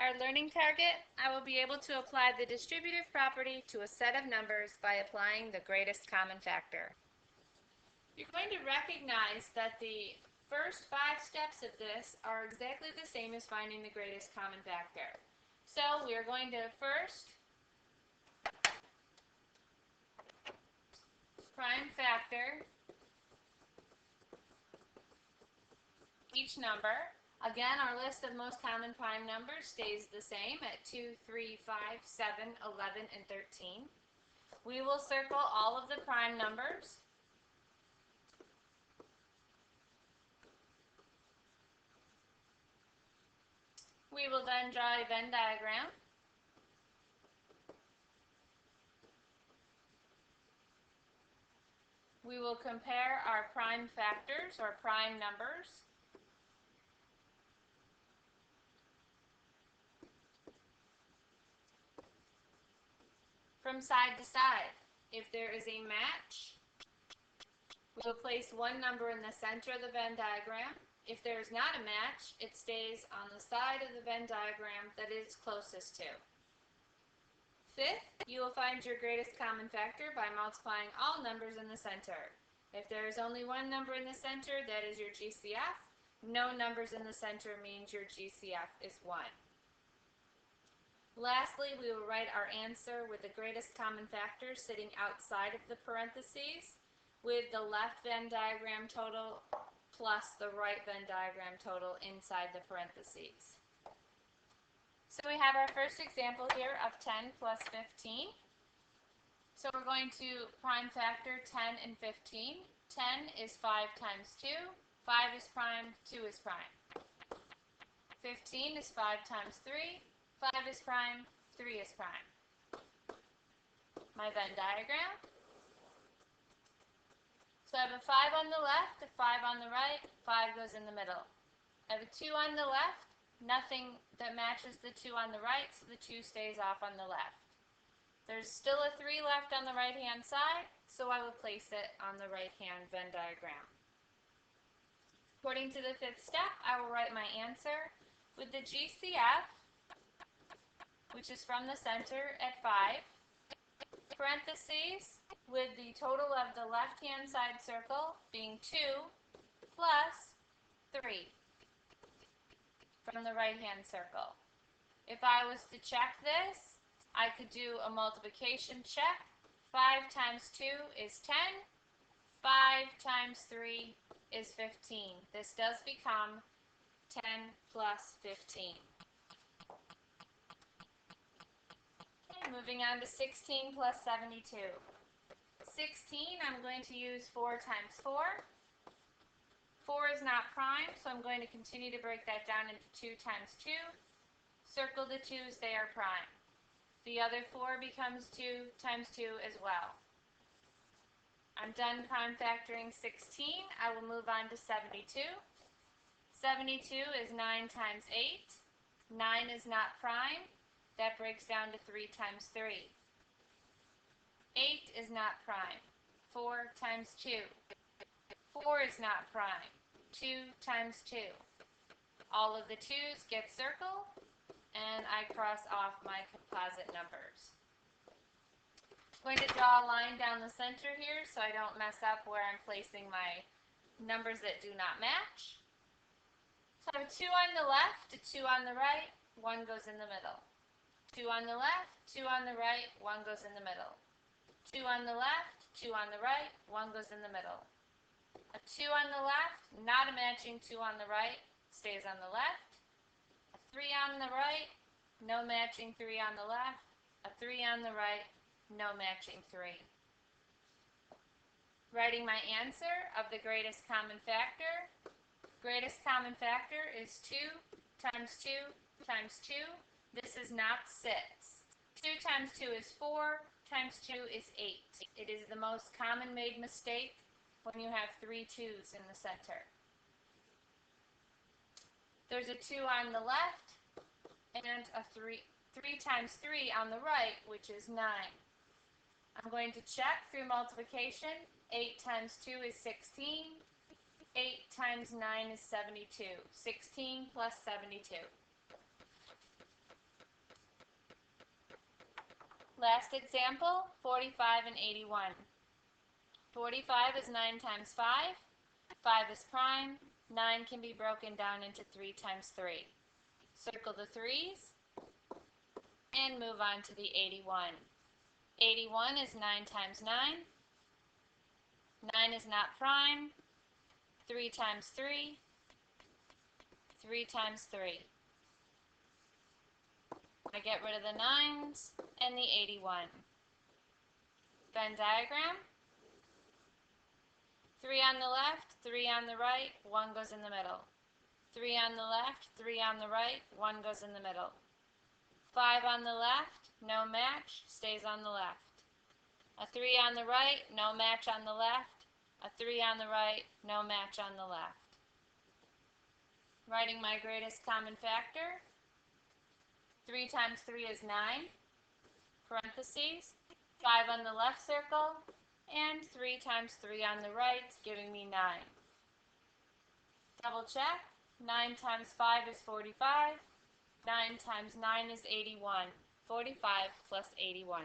our learning target, I will be able to apply the distributive property to a set of numbers by applying the greatest common factor. You're going to recognize that the first 5 steps of this are exactly the same as finding the greatest common factor. So we are going to first prime factor each number. Again, our list of most common prime numbers stays the same at 2, 3, 5, 7, 11, and 13. We will circle all of the prime numbers. We will then draw a Venn diagram. We will compare our prime factors or prime numbers. From side to side. If there is a match, we will place one number in the center of the Venn diagram. If there is not a match, it stays on the side of the Venn diagram that it is closest to. Fifth, you will find your greatest common factor by multiplying all numbers in the center. If there is only one number in the center, that is your GCF. No numbers in the center means your GCF is 1. Lastly, we will write our answer with the greatest common factor sitting outside of the parentheses with the left Venn diagram total plus the right Venn diagram total inside the parentheses. So we have our first example here of 10 plus 15. So we're going to prime factor 10 and 15. 10 is 5 times 2. 5 is prime, 2 is prime. 15 is 5 times 3. 5 is prime, 3 is prime. My Venn diagram. So I have a 5 on the left, a 5 on the right, 5 goes in the middle. I have a 2 on the left. Nothing that matches the 2 on the right, so the 2 stays off on the left. There's still a 3 left on the right-hand side, so I will place it on the right-hand Venn diagram. According to the 5th step, I will write my answer with the GCF, which is from the center at 5, parentheses, with the total of the left-hand side circle being 2 plus 3. From the right-hand circle. If I was to check this, I could do a multiplication check. 5 times 2 is 10. 5 times 3 is 15. This does become 10 plus 15. Okay, moving on to 16 plus 72. 16, I'm going to use 4 times 4. 4 is not prime, so I'm going to continue to break that down into 2 times 2. Circle the 2's, they are prime. The other 4 becomes 2 times 2 as well. I'm done prime factoring 16. I will move on to 72. 72 is 9 times 8. 9 is not prime. That breaks down to 3 times 3. 8 is not prime. 4 times 2. 4 is not prime. 2 times 2. All of the 2's get circled, and I cross off my composite numbers. I'm going to draw a line down the center here so I don't mess up where I'm placing my numbers that do not match. So I have 2 on the left, a 2 on the right, 1 goes in the middle. 2 on the left, 2 on the right, 1 goes in the middle. 2 on the left, 2 on the right, 1 goes in the middle. A 2 on the left, not a matching 2 on the right, stays on the left. A 3 on the right, no matching 3 on the left. A 3 on the right, no matching 3. Writing my answer of the greatest common factor. Greatest common factor is 2 times 2 times 2. This is not 6. 2 times 2 is 4, times 2 is 8. It is the most common made mistake when you have 3 2's in the center. There's a 2 on the left and a 3 times 3 on the right, which is 9. I'm going to check through multiplication. 8 times 2 is 16. 8 times 9 is 72. 16 plus 72. Last example, 45 and 81. 45 is 9 times 5. 5 is prime. 9 can be broken down into 3 times 3. Circle the 3's and move on to the 81. 81 is 9 times 9. 9 is not prime. 3 times 3. 3 times 3. I get rid of the 9's and the 81. Venn diagram. 3 on the left, 3 on the right, 1 goes in the middle. 3 on the left, 3 on the right, 1 goes in the middle. 5 on the left, no match, stays on the left. A 3 on the right, no match on the left. A 3 on the right, no match on the left. Writing my greatest common factor. 3 times 3 is 9. Parentheses. 5 on the left circle. And 3 times 3 on the right, giving me 9. Double check. 9 times 5 is 45. 9 times 9 is 81. 45 plus 81.